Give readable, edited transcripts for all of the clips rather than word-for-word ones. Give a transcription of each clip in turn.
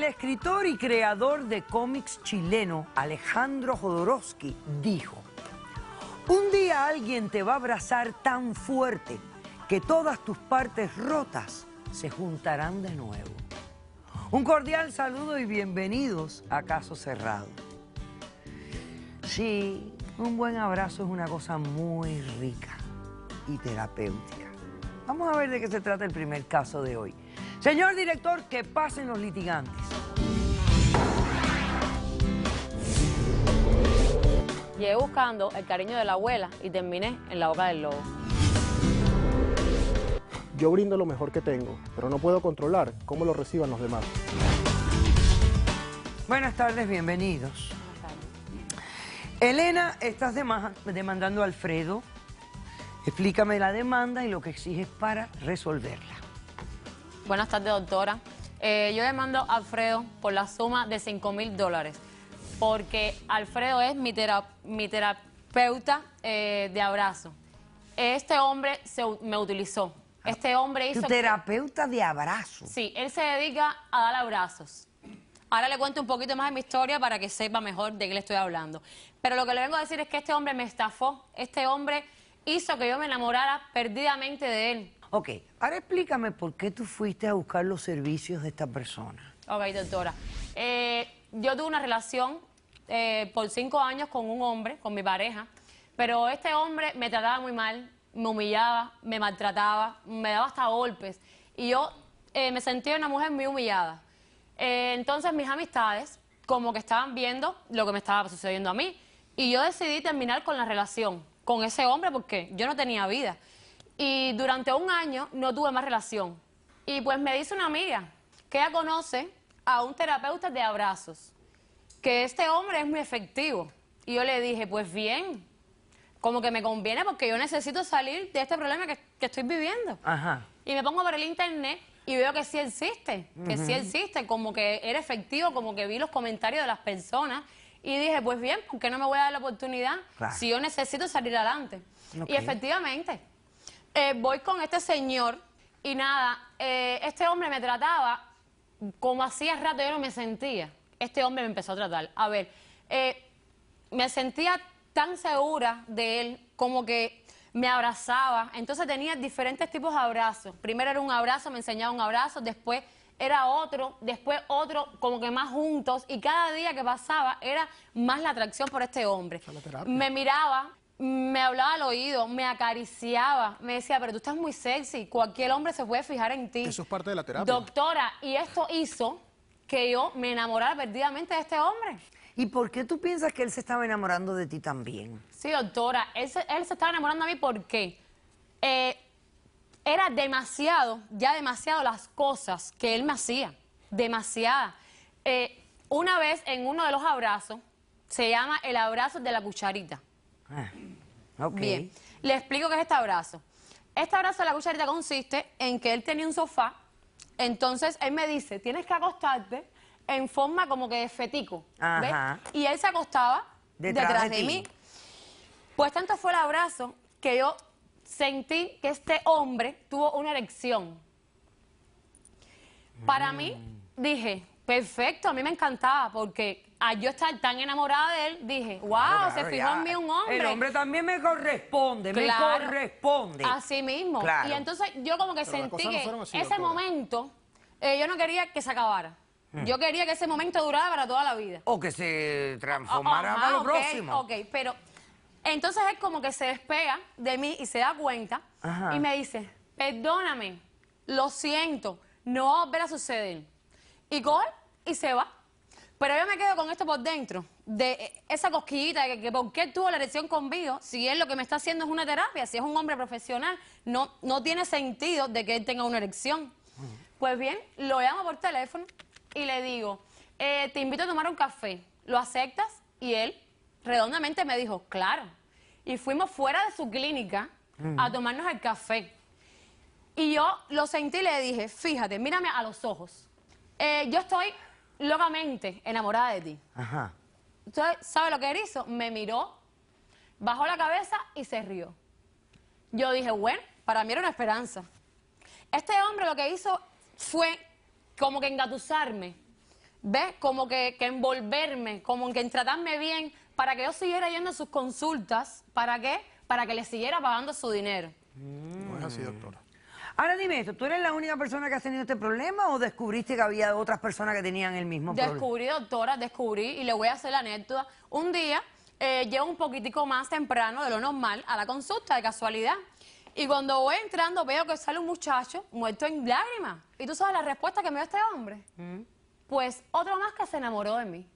El escritor y creador de cómics chileno Alejandro Jodorowsky dijo: un día alguien te va a abrazar tan fuerte que todas tus partes rotas se juntarán de nuevo. Un cordial saludo y bienvenidos a Caso Cerrado. Sí, un buen abrazo es una cosa muy rica y terapéutica. Vamos a ver de qué se trata el primer caso de hoy. Señor director, que pasen los litigantes. Llegué buscando el cariño de la abuela y terminé en la boca del lobo. Yo brindo lo mejor que tengo, pero no puedo controlar cómo lo reciban los demás. Buenas tardes, bienvenidos. Elena, estás demandando a Alfredo. Explícame la demanda y lo que exiges para resolverla. Buenas tardes, doctora. Yo demando a Alfredo por la suma de $5.000, porque Alfredo es mi terapeuta de abrazo. Este hombre me utilizó. Este hombre hizo... ¿Tu terapeuta de abrazo? Sí, él se dedica a dar abrazos. Ahora le cuento un poquito más de mi historia para que sepa mejor de qué le estoy hablando. Pero lo que le vengo a decir es que este hombre me estafó. Este hombre hizo que yo me enamorara perdidamente de él. Ok, ahora explícame por qué tú fuiste a buscar los servicios de esta persona. Ok, doctora. Yo tuve una relación por 5 años con un hombre, con mi pareja, pero este hombre me trataba muy mal, me humillaba, me maltrataba, me daba hasta golpes. Y yo me sentía una mujer muy humillada. Entonces mis amistades como que estaban viendo lo que me estaba sucediendo a mí. Y yo decidí terminar con la relación con ese hombre porque yo no tenía vida. Y durante 1 año no tuve más relación. Y pues me dice una amiga que ella conoce a un terapeuta de abrazos, que este hombre es muy efectivo. Y yo le dije, pues bien, como que me conviene porque yo necesito salir de este problema que estoy viviendo. Ajá. Y me pongo por el internet y veo que sí existe, como que era efectivo, como que vi los comentarios de las personas y dije, pues bien, ¿por qué no me voy a dar la oportunidad si yo necesito salir adelante? Okay. Y efectivamente, voy con este señor y nada, este hombre me trataba como hacía rato yo no me sentía. Este hombre me empezó a tratar. A ver, me sentía tan segura de él, como que me abrazaba. Entonces tenía diferentes tipos de abrazos. Primero era un abrazo, me enseñaba un abrazo, después era otro, después otro, como que más juntos. Y cada día que pasaba era más la atracción por este hombre. Me miraba, me hablaba al oído, me acariciaba, me decía, pero tú estás muy sexy, cualquier hombre se puede fijar en ti. Eso es parte de la terapia. Doctora, y esto hizo que yo me enamorara perdidamente de este hombre. ¿Y por qué tú piensas que él se estaba enamorando de ti también? Sí, doctora, él se estaba enamorando de mí porque era demasiado las cosas que él me hacía, demasiadas. Una vez en uno de los abrazos, se llama el abrazo de la cucharita. Ok. Bien, le explico qué es este abrazo. Este abrazo de la cucharita consiste en que él tenía un sofá, entonces él me dice, tienes que acostarte en forma como que de fetico, ¿ves? Y él se acostaba detrás de mí. Pues tanto fue el abrazo que yo sentí que este hombre tuvo una erección. Para mí, dije, perfecto, a mí me encantaba, porque al yo estar tan enamorada de él, dije, wow, claro, se fijó en mí un hombre. El hombre también me corresponde, claro, me corresponde. Así mismo. Claro. Y entonces yo como que pero sentí que así, ese momento, yo no quería que se acabara. Yo quería que ese momento durara para toda la vida. O que se transformara para lo próximo. Ok, pero entonces él como que se despega de mí y se da cuenta y me dice, perdóname, lo siento, no va a volver a suceder. Y coge y se va. Pero yo me quedo con esto por dentro, de esa cosquillita, que por qué tuvo la erección conmigo, si él lo que me está haciendo es una terapia, si es un hombre profesional, no tiene sentido de que él tenga una erección. Pues bien, lo llamo por teléfono y le digo, te invito a tomar un café, ¿lo aceptas? Y él redondamente me dijo, claro. Y fuimos fuera de su clínica a tomarnos el café. Y yo lo sentí y le dije, fíjate, mírame a los ojos. Yo estoy locamente enamorada de ti. Ajá. Entonces, ¿sabe lo que él hizo? Me miró, bajó la cabeza y se rió. Yo dije, bueno, para mí era una esperanza. Este hombre lo que hizo fue como que engatusarme ¿ves? Como que envolverme, como que en tratarme bien, para que yo siguiera yendo a sus consultas. ¿Para qué? Para que le siguiera pagando su dinero. No es así, doctora. Ahora dime esto, ¿tú eres la única persona que has tenido este problema o descubriste que había otras personas que tenían el mismo problema? Descubrí, doctora, descubrí, y le voy a hacer la anécdota. Un día, llego un poquitico más temprano de lo normal a la consulta, de casualidad. Y cuando voy entrando, veo que sale un muchacho muerto en lágrimas. ¿Y tú sabes la respuesta que me dio este hombre? Pues otro más que se enamoró de mí.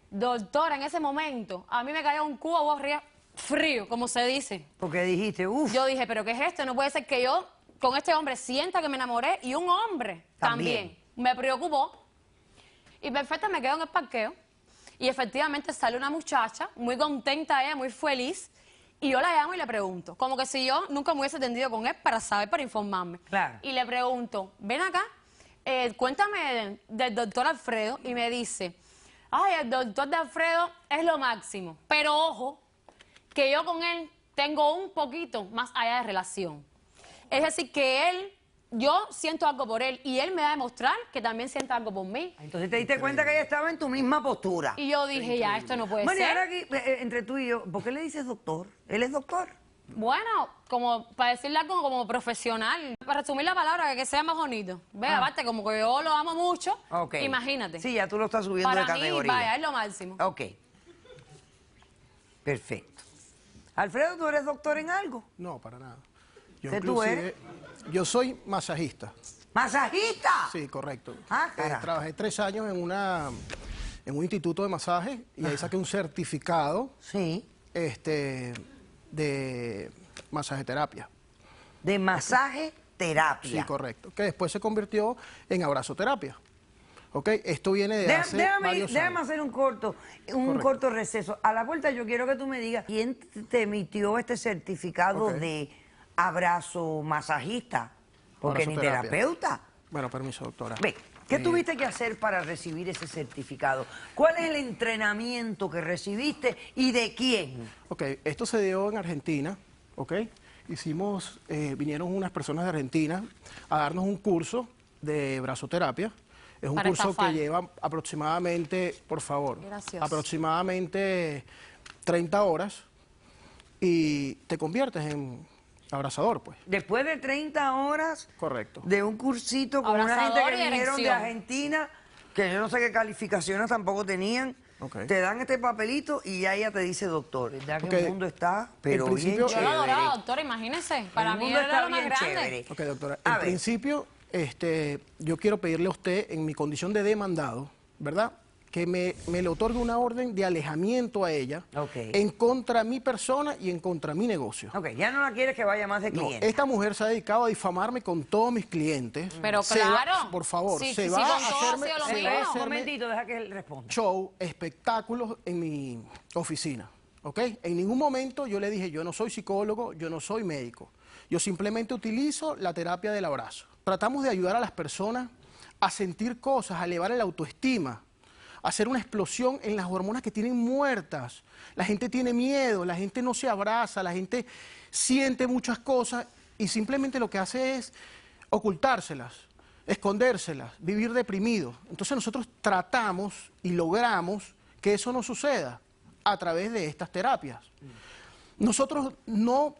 Doctora, en ese momento, a mí me cayó un cubo borría frío, como se dice. Porque dijiste, uff. Yo dije, ¿pero qué es esto? No puede ser que yo con este hombre sienta que me enamoré y un hombre también. Me preocupó. Y perfecto, me quedo en el parqueo. Y efectivamente sale una muchacha, muy contenta ella, muy feliz. Y yo la llamo y le pregunto, como que si yo nunca me hubiese atendido con él para saber, para informarme. Claro. Y le pregunto, ven acá, cuéntame del doctor Alfredo. Y me dice, ay, el doctor de Alfredo es lo máximo. Pero ojo, que yo con él tengo un poquito más allá de relación. Es decir, que él, yo siento algo por él y él me va a demostrar que también siente algo por mí. Entonces te diste cuenta que ella estaba en tu misma postura. Y yo dije, ya, esto no puede Bueno, y ser. ahora aquí, entre tú y yo, ¿por qué le dices doctor? ¿Él es doctor? Bueno, como para decirle algo como profesional, para resumir la palabra, que sea más bonito. Ve, aparte, como que yo lo amo mucho, Ok. imagínate. Sí, ya tú lo estás subiendo Para de mí, categoría. vaya, es lo máximo. Ok. Perfecto. Alfredo, ¿tú eres doctor en algo? No, para nada. ¿Qué tú eres? Yo soy masajista. ¿Masajista? Sí, correcto. Ah, carajo. Trabajé 3 años en un instituto de masaje y ahí saqué un certificado Sí. de masajeterapia. De masaje terapia. Sí, correcto. Que después se convirtió en abrazoterapia. ¿Ok? Esto viene de hace varios Déjame años. hacer un Correcto. corto receso. A la vuelta yo quiero que tú me digas quién te emitió este certificado Ok. de abrazo masajista. Porque ni Abrazoterapia. terapeuta. Bueno, permiso, doctora. Ve, ¿qué tuviste que hacer para recibir ese certificado? ¿Cuál es el entrenamiento que recibiste y de quién? Ok, esto se dio en Argentina, ¿ok? Vinieron unas personas de Argentina a darnos un curso de brazoterapia. Es un Para curso estafar. que lleva aproximadamente, por favor, Gracias. aproximadamente 30 horas y te conviertes en abrazador, pues. Después de 30 horas Correcto. de un cursito con una gente Abrazador que y vinieron de erección. Argentina, que yo no sé qué calificaciones tampoco tenían, Ok. te dan este papelito y ya ella te dice, doctor, ¿verdad que Ok. el mundo está, pero bien principio- Yo lo chévere? adoraba, doctora, imagínese. Para El mí mundo era está lo más bien grande. chévere. Ok, doctora. A En ver. principio, yo quiero pedirle a usted, en mi condición de demandado, ¿verdad?, que me le otorgue una orden de alejamiento a ella Ok. en contra de mi persona y en contra de mi negocio. Ok, ya no la quieres que vaya más de No, cliente. esta mujer se ha dedicado a difamarme con todos mis clientes. Pero Se va- claro. por favor, Sí, se sí, va con a todo ha hacerme, sido lo se mismo. va a Un hacerme momentito, deja que él responda. show, espectáculos en mi oficina, ¿ok? En ningún momento yo le dije, yo no soy psicólogo, yo no soy médico. Yo simplemente utilizo la terapia del abrazo. Tratamos de ayudar a las personas a sentir cosas, a elevar la autoestima, a hacer una explosión en las hormonas que tienen muertas. La gente tiene miedo, la gente no se abraza, la gente siente muchas cosas y simplemente lo que hace es ocultárselas, escondérselas, vivir deprimido. Entonces nosotros tratamos y logramos que eso no suceda a través de estas terapias. Nosotros no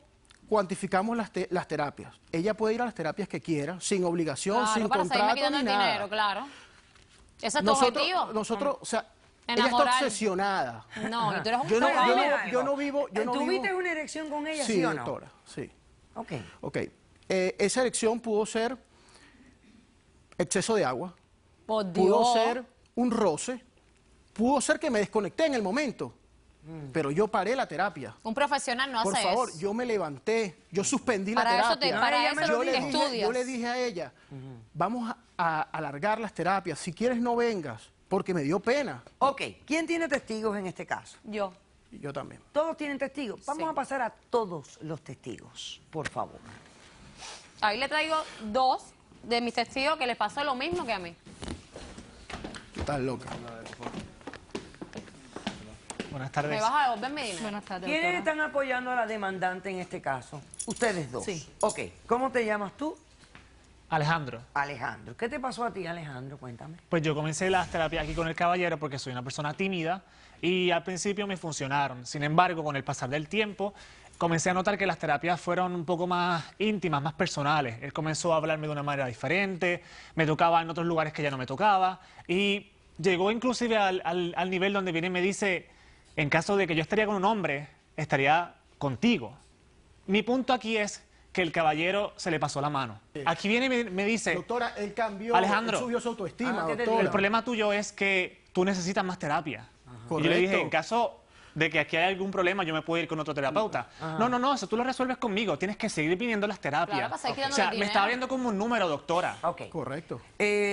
cuantificamos las terapias. Ella puede ir a las terapias que quiera, sin obligación, Claro, sin para seguirme contrato quitando ni el nada. dinero, claro. Ese es tu objetivo. Nosotros, o sea, ella está Enamorar. obsesionada. No, y tú eres un Yo no- salvador. yo no- Dime algo. vivo- yo no ¿Tuviste vivo- una erección con ella, sí, Sí, o no? doctora, sí. Ok. Ok. Esa erección pudo ser exceso de agua, Por pudo Dios. ser un roce, pudo ser que me desconecté en el momento, pero yo paré la terapia. Un profesional no Por hace favor, eso. yo me levanté, yo suspendí Para la eso terapia. para ella me eso lo dijo. estudias. Yo le dije a ella, vamos a alargar las terapias, si quieres no vengas, porque me dio pena. Ok, ¿quién tiene testigos en este caso? Yo. Y yo también. ¿Todos tienen testigos? Vamos Sí. a pasar a todos los testigos, por favor. Ahí le traigo 2 de mis testigos que les pasó lo mismo que a mí. Estás loca. Buenas tardes. ¿Me vas a devolver mi dinero? Buenas tardes, ¿Quiénes doctora. están apoyando a la demandante en este caso? Ustedes dos. Sí. Ok, ¿cómo te llamas tú? Alejandro. Alejandro. ¿Qué te pasó a ti, Alejandro? Cuéntame. Pues yo comencé las terapias aquí con el caballero porque soy una persona tímida y al principio me funcionaron. Sin embargo, con el pasar del tiempo, comencé a notar que las terapias fueron un poco más íntimas, más personales. Él comenzó a hablarme de una manera diferente, me tocaba en otros lugares que ya no me tocaba y llegó inclusive al nivel donde viene y me dice, en caso de que yo estaría con un hombre, estaría contigo. Mi punto aquí es que el caballero se le pasó la mano. Aquí viene y me dice... Doctora, él cambió, Alejandro, él subió su autoestima, ¿qué te doctora. el problema tuyo es que tú necesitas más terapia. Y yo le dije, en caso de que aquí hay algún problema, yo me puedo ir con otro terapeuta. No, eso tú lo resuelves conmigo. Tienes que seguir viniendo a las terapias. Claro, pasa, hay que O darnos sea, el me dinero. estaba viendo como un número, doctora. Ok. Correcto.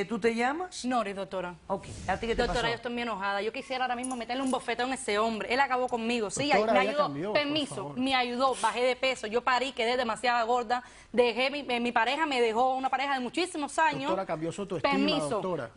¿Tú te llamas? Nori, doctora. Ok. ¿A ti qué te Doctora, pasó? yo estoy muy enojada. Yo quisiera ahora mismo meterle un bofetón a ese hombre. Él acabó conmigo, sí, Doctora, me ella ayudó. cambió, por Permiso, favor. me ayudó. Bajé de peso. Yo parí, quedé demasiado gorda. Dejé mi pareja, me dejó una pareja de muchísimos años. Doctora, cambió su autoestima, Permiso. doctora.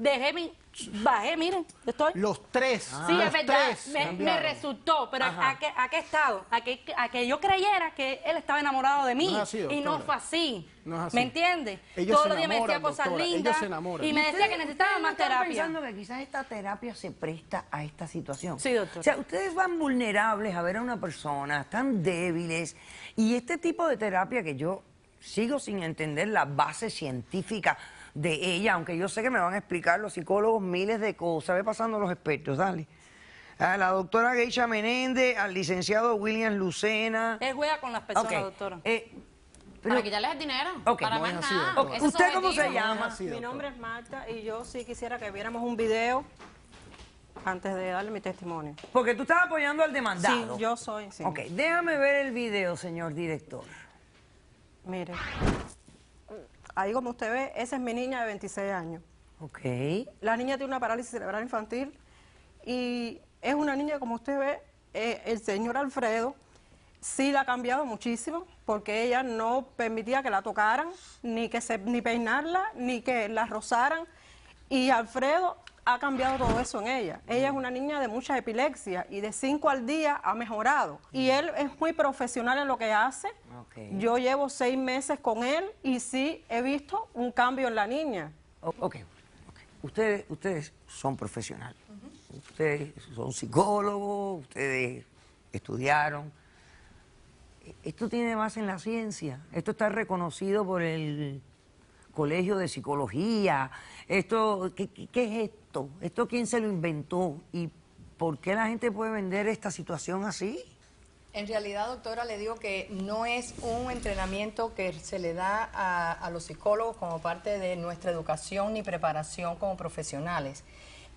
Bajé, miren, estoy. Los tres. Sí, los es verdad, tres me cambiaron. resultó, pero ¿a qué estado? A que yo creyera que él estaba enamorado de mí No es así, y no doctora. fue así. No es así. ¿Me entiende? Ellos Todos se los días me decía enamoran, cosas doctora, ellos lindas se enamoran. y me decía que necesitaba más terapia. pensando que quizás esta terapia se presta a esta situación. Sí, doctor. O sea, ustedes van vulnerables a ver a una persona, están débiles, y este tipo de terapia que yo sigo sin entender la base científica de ella, aunque yo sé que me van a explicar los psicólogos miles de cosas. Ve pasando los expertos, dale. A la doctora Geisha Menéndez, al licenciado William Lucena. Él juega con las personas, Ok. doctora. Para quitarles el dinero. Ok, Para no más es así, nada. doctora. Ese es su ¿Usted cómo objetivo. se llama? así, Mi doctora. nombre es Marta y yo sí quisiera que viéramos un video antes de darle mi testimonio. Porque tú estás apoyando al Sí, demandado. yo soy, sí. Ok, déjame ver el video, señor director. Mire, ahí como usted ve, esa es mi niña de 26 años. Ok. La niña tiene una parálisis cerebral infantil y es una niña, como usted ve, el señor Alfredo sí la ha cambiado muchísimo porque ella no permitía que la tocaran, ni peinarla, ni que la rozaran. Y Alfredo ha cambiado todo eso en ella. Ella es una niña de mucha epilepsia y de 5 al día ha mejorado. Y él es muy profesional en lo que hace. Ok. Yo llevo 6 meses con él y sí he visto un cambio en la niña. Ok. Ustedes son profesionales. Ustedes son psicólogos, ustedes estudiaron. Esto tiene base en la ciencia. Esto está reconocido por el Colegio de Psicología. Esto, ¿qué es esto? ¿Esto quién se lo inventó? ¿Y por qué la gente puede vender esta situación así? En realidad, doctora, le digo que no es un entrenamiento que se le da a los psicólogos como parte de nuestra educación ni preparación como profesionales.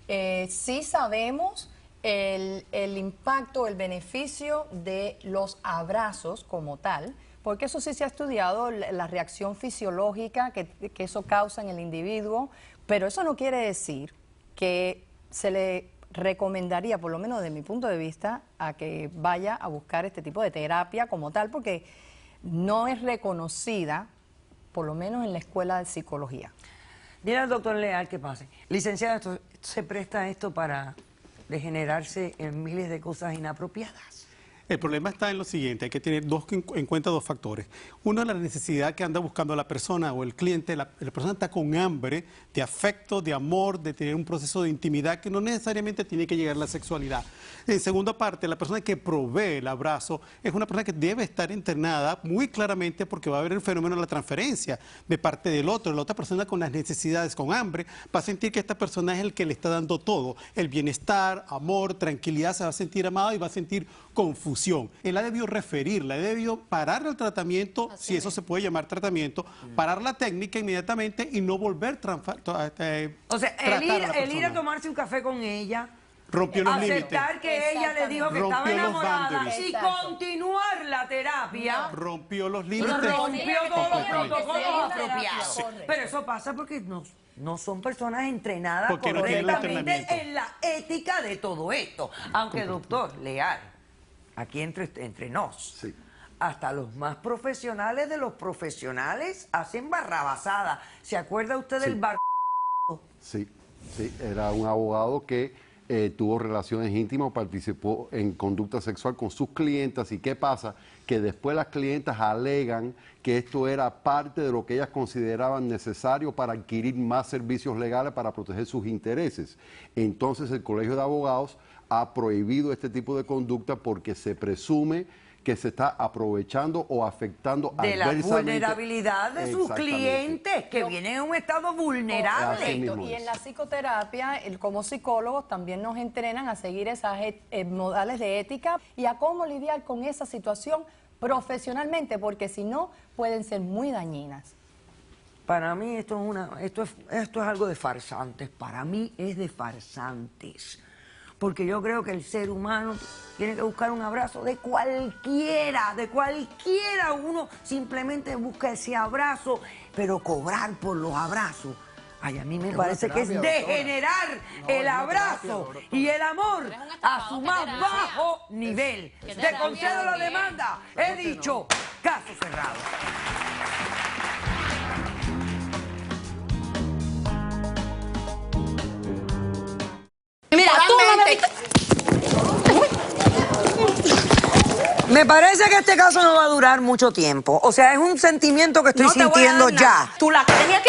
Sí sabemos el impacto, el beneficio de los abrazos como tal, porque eso sí se ha estudiado, la reacción fisiológica que eso causa en el individuo, pero eso no quiere decir que se le recomendaría, por lo menos desde mi punto de vista, a que vaya a buscar este tipo de terapia como tal, porque no es reconocida, por lo menos en la escuela de psicología. Dile al doctor Leal que pase. Licenciada, ¿esto se presta a esto para degenerarse en miles de cosas inapropiadas? El problema está en lo siguiente, hay que tener en cuenta dos factores. Uno es la necesidad que anda buscando la persona o el cliente. La persona está con hambre de afecto, de amor, de tener un proceso de intimidad que no necesariamente tiene que llegar a la sexualidad. En segunda parte, la persona que provee el abrazo es una persona que debe estar internada muy claramente porque va a haber el fenómeno de la transferencia de parte del otro. La otra persona con las necesidades, con hambre, va a sentir que esta persona es el que le está dando todo. El bienestar, amor, tranquilidad, se va a sentir amado y va a sentir confusión. Él ha debido referirla, ha debido parar el tratamiento, si eso se puede llamar tratamiento, parar la técnica inmediatamente y no volver O sea, el ir a tomarse un café con ella, rompió los límites. aceptar que ella le dijo que estaba Rompió los enamorada boundaries. y Exacto. continuar la terapia. Rompió los límites. Rompió todos los completamente. protocolos Sí. apropiados. Correcto. Pero eso pasa porque no son personas entrenadas Porque no tienen el correctamente entrenamiento. en la ética de todo esto. Aunque, doctor Leal, aquí entre nos, Sí. hasta los más profesionales de los profesionales hacen barrabasada. ¿Se acuerda usted del bar? Sí, sí, era un abogado que tuvo relaciones íntimas o participó en conducta sexual con sus clientas. ¿Y qué pasa? Que después las clientas alegan que esto era parte de lo que ellas consideraban necesario para adquirir más servicios legales para proteger sus intereses. Entonces el Colegio de Abogados ha prohibido este tipo de conducta porque se presume que se está aprovechando o afectando de la adversamente. vulnerabilidad de sus clientes, que vienen en un estado vulnerable. Correcto. Y en la psicoterapia, como psicólogos, también nos entrenan a seguir esas modales de ética y a cómo lidiar con esa situación profesionalmente, porque si no, pueden ser muy dañinas. Para mí esto es algo de farsantes, para mí es de farsantes. Porque yo creo que el ser humano tiene que buscar un abrazo de cualquiera, uno simplemente busca ese abrazo, pero cobrar por los abrazos. Ay, a mí me parece que es degenerar el abrazo y el amor a su más bajo nivel. Te concedo la demanda, he dicho, caso cerrado. Mira, tú Me parece que este caso no va a durar mucho tiempo. O sea, es un sentimiento que estoy sintiendo ya. Tú la que tenías que